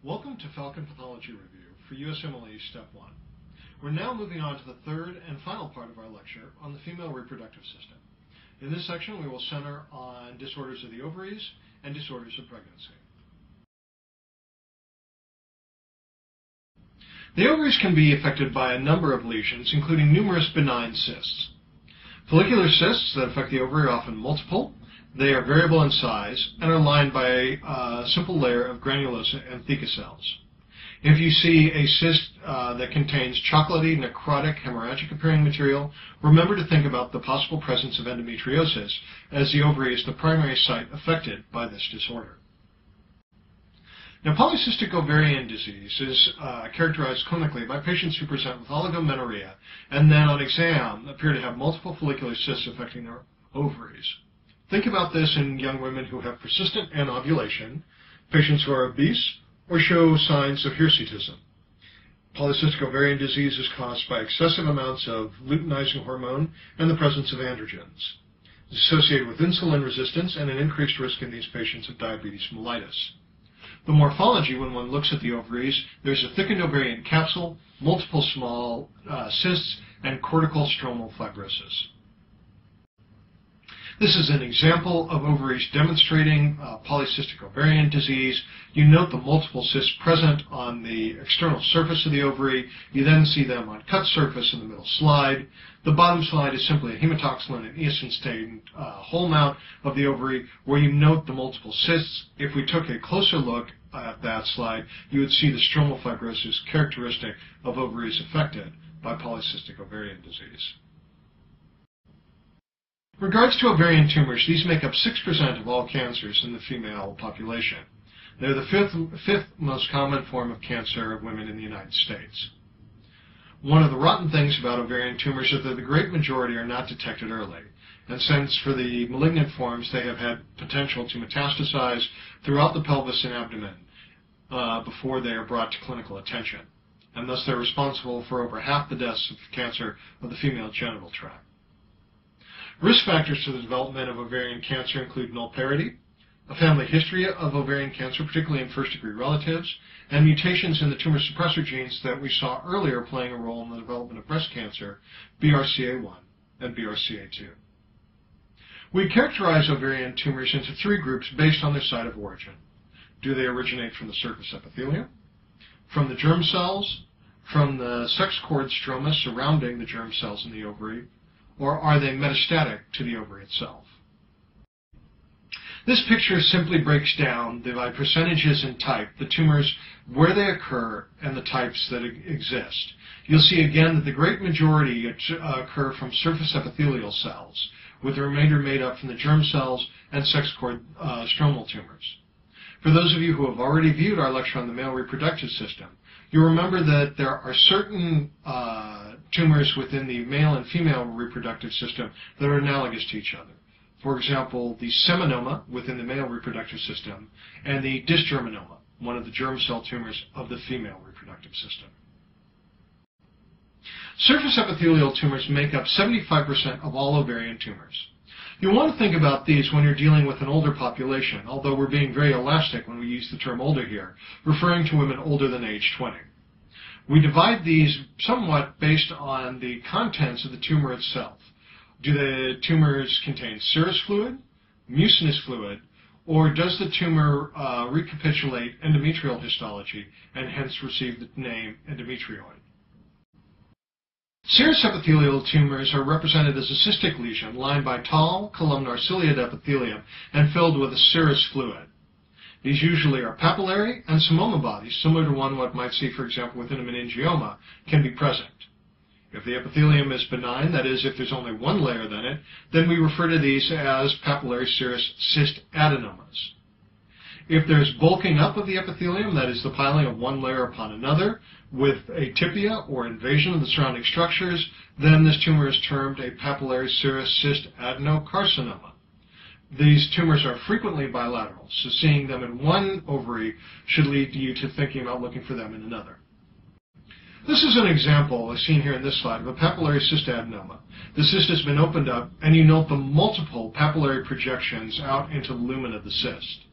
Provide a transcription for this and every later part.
Welcome to Falcon Pathology Review for USMLE Step 1. We're now moving on to the third and final part of our lecture on the female reproductive system. In this section, we will center on disorders of the ovaries and disorders of pregnancy. The ovaries can be affected by a number of lesions, including numerous benign cysts. Follicular cysts that affect the ovary are often multiple. They are variable in size and are lined by a simple layer of granulosa and theca cells. If you see a cyst that contains chocolatey, necrotic, hemorrhagic appearing material, remember to think about the possible presence of endometriosis, as the ovary is the primary site affected by this disorder. Now, polycystic ovarian disease is characterized clinically by patients who present with oligomenorrhea and then on exam appear to have multiple follicular cysts affecting their ovaries. Think about this in young women who have persistent anovulation, patients who are obese, or show signs of hirsutism. Polycystic ovarian disease is caused by excessive amounts of luteinizing hormone and the presence of androgens. It's associated with insulin resistance and an increased risk in these patients of diabetes mellitus. The morphology, when one looks at the ovaries, there's a thickened ovarian capsule, multiple small cysts, and cortical stromal fibrosis. This is an example of ovaries demonstrating polycystic ovarian disease. You note the multiple cysts present on the external surface of the ovary. You then see them on cut surface in the middle slide. The bottom slide is simply a hematoxylin and eosin-stained whole mount of the ovary where you note the multiple cysts. If we took a closer look at that slide, you would see the stromal fibrosis characteristic of ovaries affected by polycystic ovarian disease. In regards to ovarian tumors, these make up 6% of all cancers in the female population. They're the fifth most common form of cancer of women in the United States. One of the rotten things about ovarian tumors is that the great majority are not detected early. And since for the malignant forms, they have had potential to metastasize throughout the pelvis and abdomen before they are brought to clinical attention. And thus they're responsible for over half the deaths of cancer of the female genital tract. Risk factors to the development of ovarian cancer include null parity, a family history of ovarian cancer, particularly in first-degree relatives, and mutations in the tumor suppressor genes that we saw earlier playing a role in the development of breast cancer, BRCA1 and BRCA2. We characterize ovarian tumors into three groups based on their site of origin. Do they originate from the surface epithelium, from the germ cells, from the sex cord stroma surrounding the germ cells in the ovary, or are they metastatic to the ovary itself? This picture simply breaks down by percentages and type the tumors, where they occur, and the types that exist. You'll see again that the great majority occur from surface epithelial cells, with the remainder made up from the germ cells and sex cord stromal tumors. For those of you who have already viewed our lecture on the male reproductive system, you'll remember that there are certain tumors within the male and female reproductive system that are analogous to each other. For example, the seminoma within the male reproductive system and the dysgerminoma, one of the germ cell tumors of the female reproductive system. Surface epithelial tumors make up 75% of all ovarian tumors. You want to think about these when you're dealing with an older population, although we're being very elastic when we use the term older here, referring to women older than age 20. We divide these somewhat based on the contents of the tumor itself. Do the tumors contain serous fluid, mucinous fluid, or does the tumor recapitulate endometrial histology and hence receive the name endometrioid? Serous epithelial tumors are represented as a cystic lesion lined by tall columnar ciliate epithelium and filled with a serous fluid. These usually are papillary, and psammoma bodies, similar to one what might see, for example, within a meningioma, can be present. If the epithelium is benign, that is, if there's only one layer in it, then we refer to these as papillary serous cyst adenomas. If there's bulking up of the epithelium, that is, the piling of one layer upon another, with atypia or invasion of the surrounding structures, then this tumor is termed a papillary serous cyst adenocarcinoma. These tumors are frequently bilateral, so seeing them in one ovary should lead you to thinking about looking for them in another. This is an example, as seen here in this slide, of a papillary cyst adenoma. The cyst has been opened up, and you note the multiple papillary projections out into the lumen of the cyst.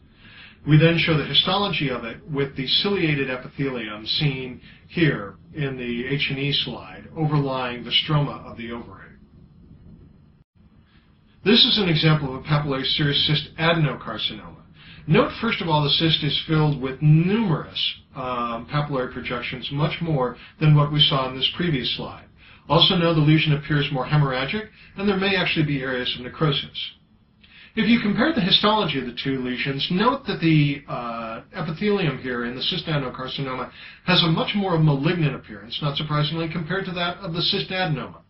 We then show the histology of it with the ciliated epithelium seen here in the H&E slide overlying the stroma of the ovary. This is an example of a papillary serous cyst adenocarcinoma. Note, first of all, the cyst is filled with numerous papillary projections, much more than what we saw in this previous slide. Also know the lesion appears more hemorrhagic, and there may actually be areas of necrosis. If you compare the histology of the two lesions, note that the epithelium here in the cyst adenocarcinoma has a much more malignant appearance, not surprisingly, compared to that of the cyst adenoma.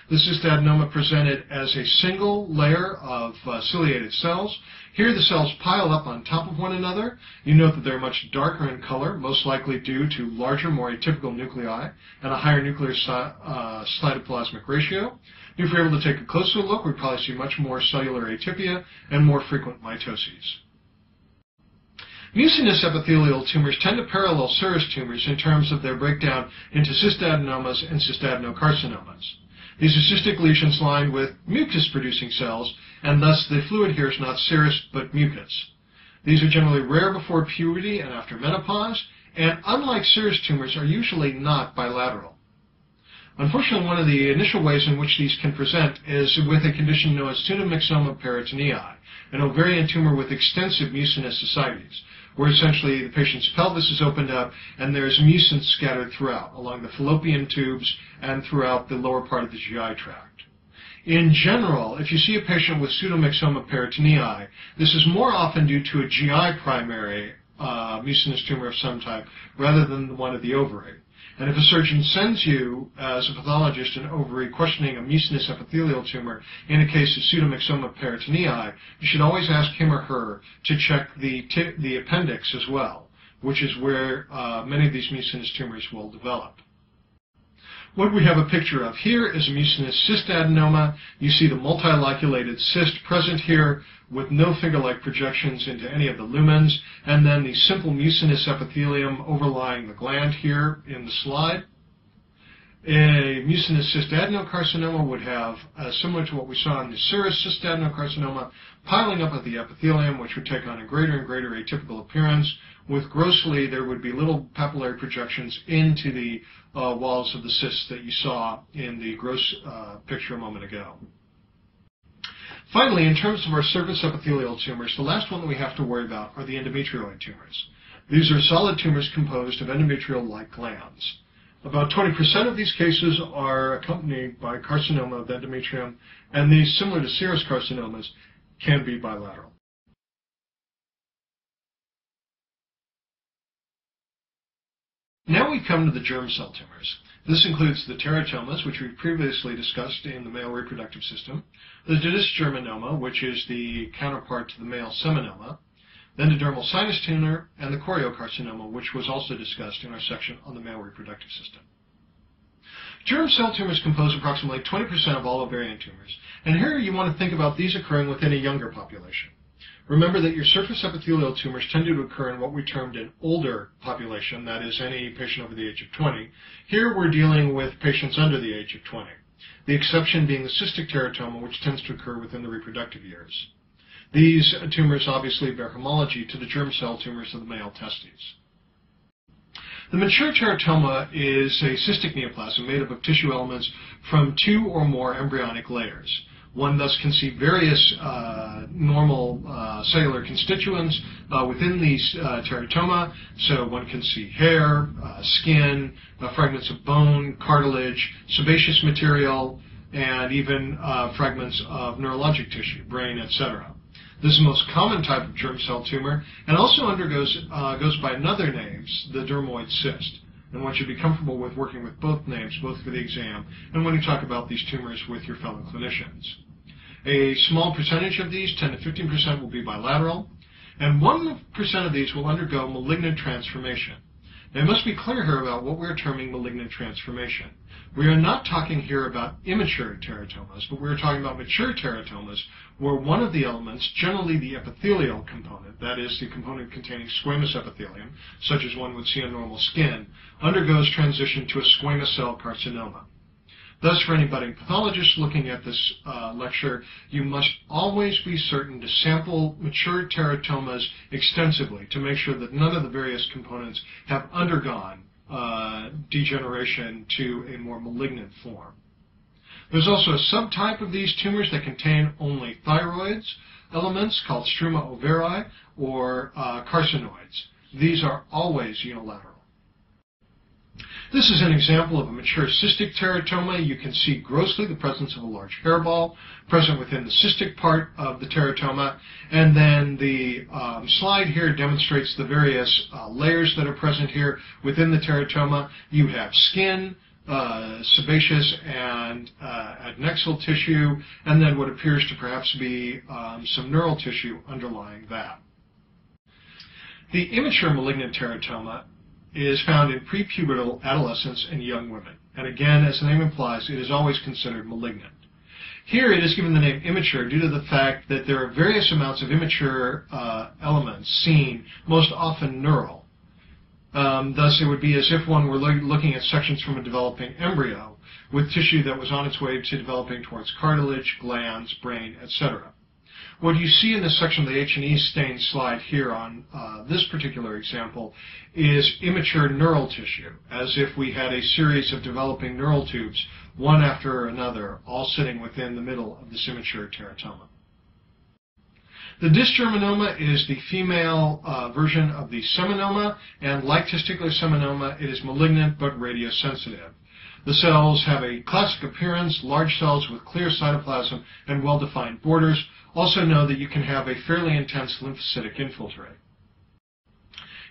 The cyst adenoma presented as a single layer of ciliated cells. Here the cells pile up on top of one another. You note that they're much darker in color, most likely due to larger, more atypical nuclei and a higher nuclear cytoplasmic ratio. If we're able to take a closer look, we'd probably see much more cellular atypia and more frequent mitoses. Mucinous epithelial tumors tend to parallel serous tumors in terms of their breakdown into cystadenomas and cystadenocarcinomas. These are cystic lesions lined with mucus-producing cells, and thus the fluid here is not serous but mucus. These are generally rare before puberty and after menopause, and unlike serous tumors, are usually not bilateral. Unfortunately, one of the initial ways in which these can present is with a condition known as pseudomyxoma peritonei, an ovarian tumor with extensive mucinous ascites, where essentially the patient's pelvis is opened up and there's mucin scattered throughout, along the fallopian tubes and throughout the lower part of the GI tract. In general, if you see a patient with pseudomyxoma peritonei, this is more often due to a GI primary mucinous tumor of some type rather than the one of the ovary. And if a surgeon sends you, as a pathologist, an ovary questioning a mucinous epithelial tumor in a case of pseudomyxoma peritonei, you should always ask him or her to check the appendix as well, which is where many of these mucinous tumors will develop. What we have a picture of here is a mucinous cystadenoma. You see the multiloculated cyst present here with no finger-like projections into any of the lumens, and then the simple mucinous epithelium overlying the gland here in the slide. A mucinous cystadenocarcinoma would have, similar to what we saw in the serous cystadenocarcinoma, piling up at the epithelium, which would take on a greater and greater atypical appearance. With grossly, there would be little papillary projections into the walls of the cysts that you saw in the gross picture a moment ago. Finally, in terms of our surface epithelial tumors, the last one that we have to worry about are the endometrioid tumors. These are solid tumors composed of endometrial-like glands. About 20% of these cases are accompanied by carcinoma of the endometrium, and these, similar to serous carcinomas, can be bilateral. Now we come to the germ cell tumors. This includes the teratomas, which we previously discussed in the male reproductive system, the dysgerminoma, which is the counterpart to the male seminoma, the endodermal sinus tumor, and the choriocarcinoma, which was also discussed in our section on the male reproductive system. Germ cell tumors compose approximately 20% of all ovarian tumors, and here you want to think about these occurring within a younger population. Remember that your surface epithelial tumors tend to occur in what we termed an older population, that is, any patient over the age of 20. Here we're dealing with patients under the age of 20, the exception being the cystic teratoma, which tends to occur within the reproductive years. These tumors obviously bear homology to the germ cell tumors of the male testes. The mature teratoma is a cystic neoplasm made up of tissue elements from 2 or more embryonic layers. One thus can see various normal cellular constituents within these teratoma. So one can see hair, skin, fragments of bone, cartilage, sebaceous material, and even fragments of neurologic tissue, brain, etc. This is the most common type of germ cell tumor, and also goes by another name, the dermoid cyst. And one should be comfortable with working with both names, both for the exam and when you talk about these tumors with your fellow clinicians. A small percentage of these, 10 to 15%, will be bilateral, and 1% of these will undergo malignant transformation. Now, it must be clear here about what we're terming malignant transformation. We are not talking here about immature teratomas, but we're talking about mature teratomas, where one of the elements, generally the epithelial component, that is, the component containing squamous epithelium, such as one would see on normal skin, undergoes transition to a squamous cell carcinoma. Thus, for any budding pathologist looking at this lecture, you must always be certain to sample mature teratomas extensively to make sure that none of the various components have undergone degeneration to a more malignant form. There's also a subtype of these tumors that contain only thyroids elements called struma ovarii or carcinoids. These are always unilateral. This is an example of a mature cystic teratoma. You can see grossly the presence of a large hairball present within the cystic part of the teratoma. And then the slide here demonstrates the various layers that are present here within the teratoma. You have skin, sebaceous and adnexal tissue, and then what appears to perhaps be some neural tissue underlying that. The immature malignant teratoma is found in prepubertal adolescents and young women. And again, as the name implies, it is always considered malignant. Here it is given the name immature due to the fact that there are various amounts of immature elements seen, most often neural. Thus, it would be as if one were looking at sections from a developing embryo with tissue that was on its way to developing towards cartilage, glands, brain, etc. What you see in this section of the H&E stain slide here on this particular example is immature neural tissue, as if we had a series of developing neural tubes, one after another, all sitting within the middle of this immature teratoma. The dysgerminoma is the female version of the seminoma, and like testicular seminoma, it is malignant but radiosensitive. The cells have a classic appearance, large cells with clear cytoplasm and well-defined borders. Also know that you can have a fairly intense lymphocytic infiltrate.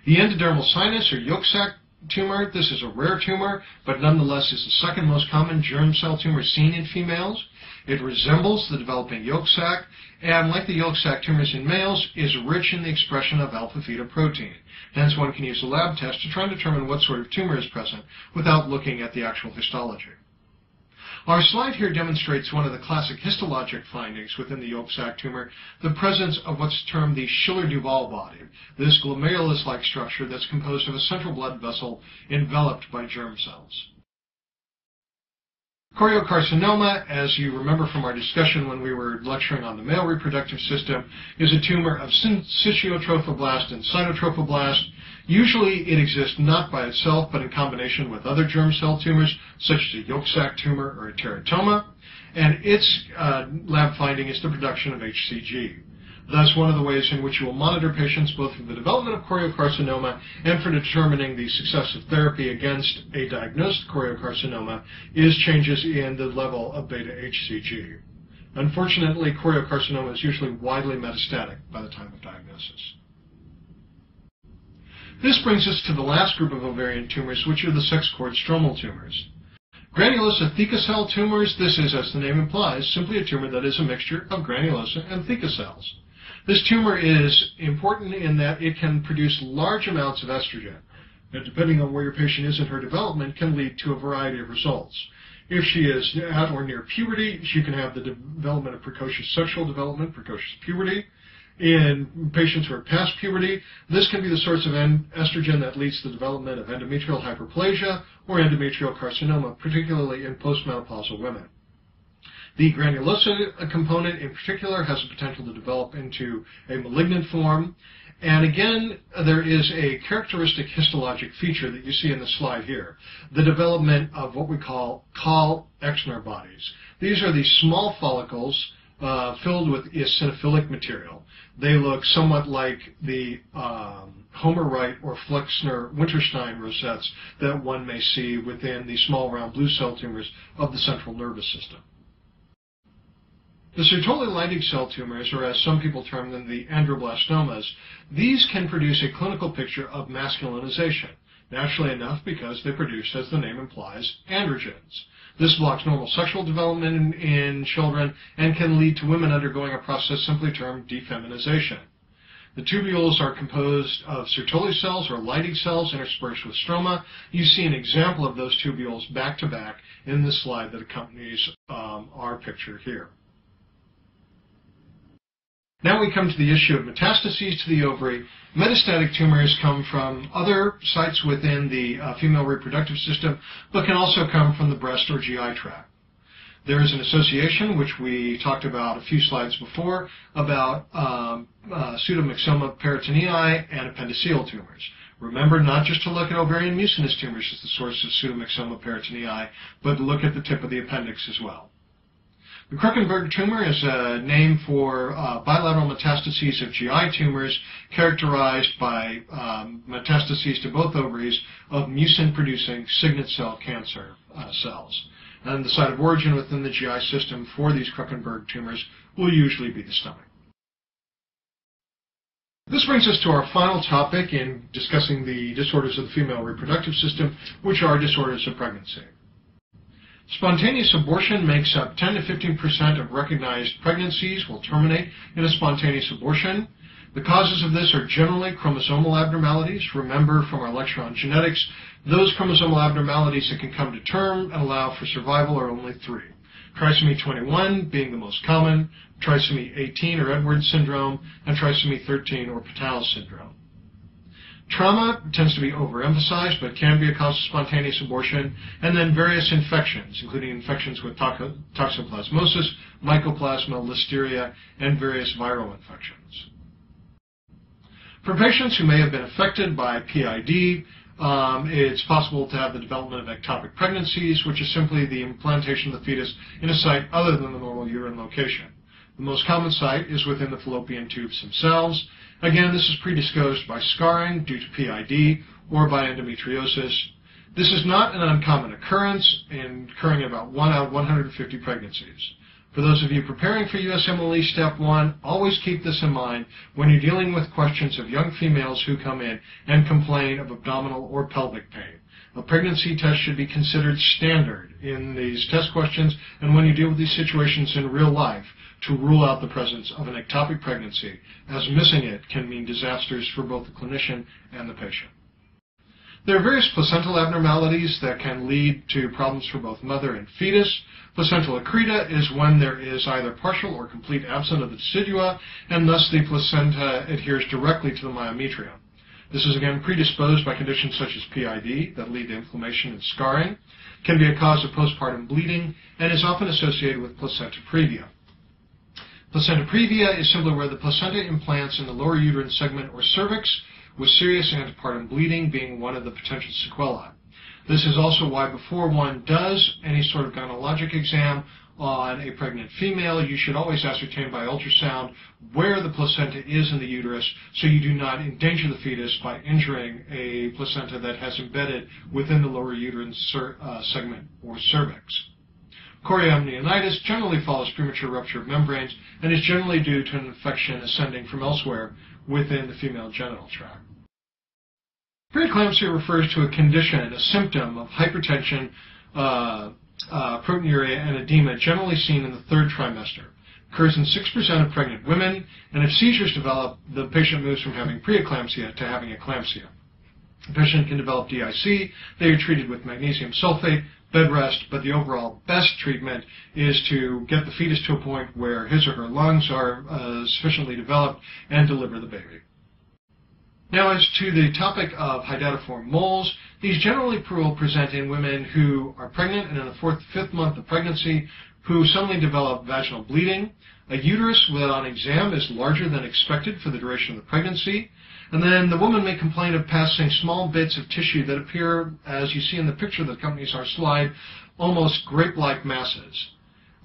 The endodermal sinus or yolk sac tumor, this is a rare tumor, but nonetheless is the second most common germ cell tumor seen in females. It resembles the developing yolk sac, and like the yolk sac tumors in males, is rich in the expression of alpha-fetoprotein. Hence, one can use a lab test to try and determine what sort of tumor is present without looking at the actual histology. Our slide here demonstrates one of the classic histologic findings within the yolk sac tumor, the presence of what's termed the Schiller-Duval body, this glomerulus-like structure that's composed of a central blood vessel enveloped by germ cells. Choriocarcinoma, as you remember from our discussion when we were lecturing on the male reproductive system, is a tumor of syncytiotrophoblast and cytotrophoblast. Usually it exists not by itself, but in combination with other germ cell tumors, such as a yolk sac tumor or a teratoma, and its lab finding is the production of HCG. Thus, one of the ways in which you will monitor patients both for the development of choriocarcinoma and for determining the success of therapy against a diagnosed choriocarcinoma is changes in the level of beta-HCG. Unfortunately, choriocarcinoma is usually widely metastatic by the time of diagnosis. This brings us to the last group of ovarian tumors, which are the sex cord stromal tumors. Granulosa theca cell tumors, this is, as the name implies, simply a tumor that is a mixture of granulosa and theca cells. This tumor is important in that it can produce large amounts of estrogen, and depending on where your patient is in her development, can lead to a variety of results. If she is at or near puberty, she can have the development of precocious sexual development, precocious puberty. In patients who are past puberty, this can be the source of estrogen that leads to the development of endometrial hyperplasia or endometrial carcinoma, particularly in postmenopausal women. The granulosa component in particular has the potential to develop into a malignant form. And again, there is a characteristic histologic feature that you see in the slide here, the development of what we call Call-Exner bodies. These are these small follicles filled with eosinophilic material. They look somewhat like the Homer-Wright or Flexner-Winterstein rosettes that one may see within the small round blue cell tumors of the central nervous system. The Sertoli-Leidig cell tumors, or as some people term them, the androblastomas, these can produce a clinical picture of masculinization, naturally enough because they produce, as the name implies, androgens. This blocks normal sexual development in children and can lead to women undergoing a process simply termed defeminization. The tubules are composed of Sertoli cells or Leidig cells interspersed with stroma. You see an example of those tubules back to back in the slide that accompanies our picture here. Now we come to the issue of metastases to the ovary. Metastatic tumors come from other sites within the female reproductive system, but can also come from the breast or GI tract. There is an association, which we talked about a few slides before, about pseudomyxoma peritonei and appendiceal tumors. Remember not just to look at ovarian mucinous tumors as the source of pseudomyxoma peritonei, but look at the tip of the appendix as well. The Krukenberg tumor is a name for bilateral metastases of GI tumors characterized by metastases to both ovaries of mucin-producing signet cell cancer cells. And the site of origin within the GI system for these Krukenberg tumors will usually be the stomach. This brings us to our final topic in discussing the disorders of the female reproductive system, which are disorders of pregnancy. Spontaneous abortion makes up 10 to 15% of recognized pregnancies will terminate in a spontaneous abortion. The causes of this are generally chromosomal abnormalities. Remember from our lecture on genetics, those chromosomal abnormalities that can come to term and allow for survival are only 3. Trisomy 21 being the most common, trisomy 18 or Edwards syndrome, and trisomy 13 or Pathology syndrome. Trauma tends to be overemphasized, but can be a cause of spontaneous abortion, and then various infections, including infections with toxoplasmosis, mycoplasma, listeria, and various viral infections. For patients who may have been affected by PID, it's possible to have the development of ectopic pregnancies, which is simply the implantation of the fetus in a site other than the normal uterine location. The most common site is within the fallopian tubes themselves. Again, this is predisposed by scarring due to PID or by endometriosis. This is not an uncommon occurrence, occurring in about 1 out of 150 pregnancies. For those of you preparing for USMLE Step 1, always keep this in mind when you're dealing with questions of young females who come in and complain of abdominal or pelvic pain. A pregnancy test should be considered standard in these test questions, and when you deal with these situations in real life, to rule out the presence of an ectopic pregnancy, as missing it can mean disasters for both the clinician and the patient. There are various placental abnormalities that can lead to problems for both mother and fetus. Placental accreta is when there is either partial or complete absence of the decidua, and thus the placenta adheres directly to the myometrium. This is again predisposed by conditions such as PID that lead to inflammation and scarring, can be a cause of postpartum bleeding, and is often associated with placenta previa. Placenta previa is simply where the placenta implants in the lower uterine segment or cervix, with serious antepartum bleeding being one of the potential sequelae. This is also why before one does any sort of gynecologic exam on a pregnant female, you should always ascertain by ultrasound where the placenta is in the uterus so you do not endanger the fetus by injuring a placenta that has embedded within the lower uterine segment or cervix. Chorioamnionitis generally follows premature rupture of membranes and is generally due to an infection ascending from elsewhere within the female genital tract. Preeclampsia refers to a condition, a symptom of hypertension, proteinuria, and edema generally seen in the 3rd trimester. Occurs in 6% of pregnant women, and if seizures develop, the patient moves from having preeclampsia to having eclampsia. The patient can develop DIC. They are treated with magnesium sulfate, bed rest, but the overall best treatment is to get the fetus to a point where his or her lungs are sufficiently developed and deliver the baby. Now, as to the topic of hydatiform moles, these generally will present in women who are pregnant and in the 4th, 5th month of pregnancy who suddenly develop vaginal bleeding. A uterus without on exam is larger than expected for the duration of the pregnancy. And then the woman may complain of passing small bits of tissue that appear, as you see in the picture that accompanies our slide, almost grape-like masses.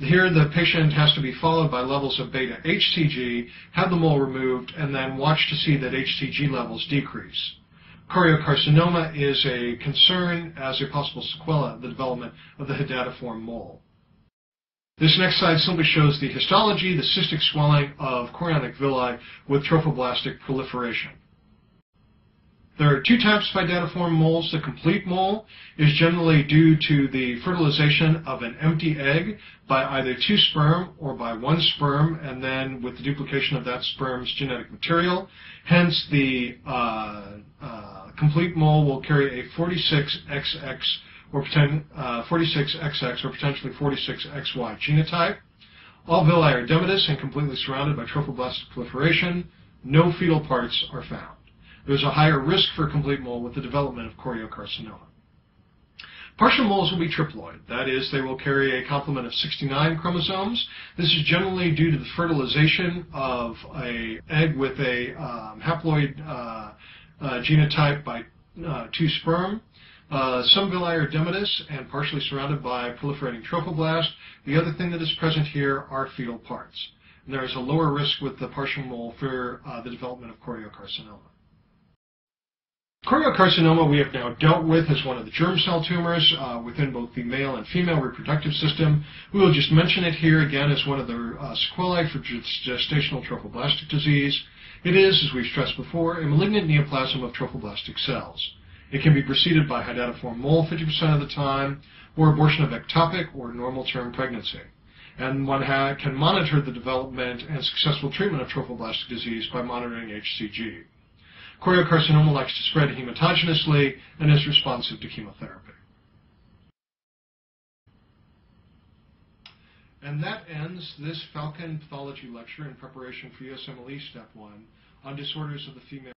Here the patient has to be followed by levels of beta HCG, have the mole removed, and then watch to see that HCG levels decrease. Choriocarcinoma is a concern as a possible sequela of the development of the hydatiform mole. This next slide simply shows the histology, the cystic swelling of chorionic villi with trophoblastic proliferation. There are 2 types of hydatiform moles. The complete mole is generally due to the fertilization of an empty egg by either 2 sperm or by 1 sperm, and then with the duplication of that sperm's genetic material. Hence, the complete mole will carry a 46XX or 46XX or potentially 46XY genotype. All villi are edematous and completely surrounded by trophoblastic proliferation. No fetal parts are found. There's a higher risk for complete mole with the development of choriocarcinoma. Partial moles will be triploid. That is, they will carry a complement of 69 chromosomes. This is generally due to the fertilization of an egg with a haploid genotype by 2 sperm. Some villi are dematous and partially surrounded by proliferating trophoblast. The other thing that is present here are fetal parts. And there is a lower risk with the partial mole for the development of choriocarcinoma. Choriocarcinoma we have now dealt with as one of the germ cell tumors within both the male and female reproductive system. We will just mention it here again as one of the sequelae for gestational trophoblastic disease. It is, as we've stressed before, a malignant neoplasm of trophoblastic cells. It can be preceded by hydatiform mole 50% of the time, or abortion of ectopic or normal-term pregnancy. And one can monitor the development and successful treatment of trophoblastic disease by monitoring HCG. Choriocarcinoma likes to spread hematogenously and is responsive to chemotherapy. And that ends this Falcon Pathology lecture in preparation for USMLE Step 1 on disorders of the female